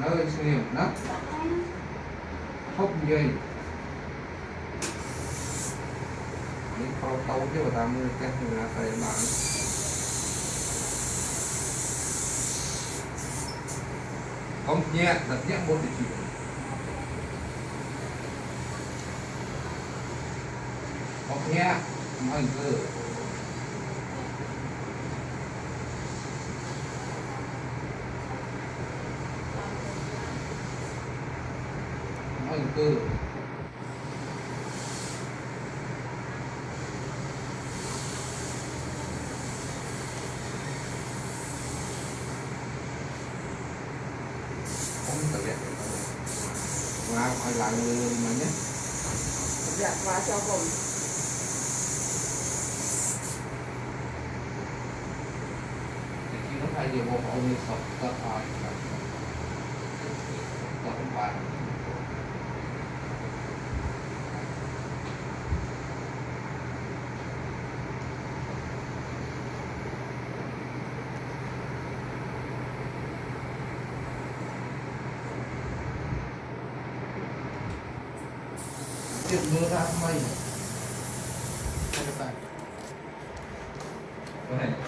nơi xem nắp hốc dây những con tàu chứ mà ta mua cái người ta phải bán không nhẹ đặt nhẹ một thì chỉ không nhẹ mình cứ mình cứ không thực hiện và phải là người mà nhé dạ và cho cùng thì khi nó phải điều bộ họ như sập tập hỏi tập bài chuyện mưa ra mây này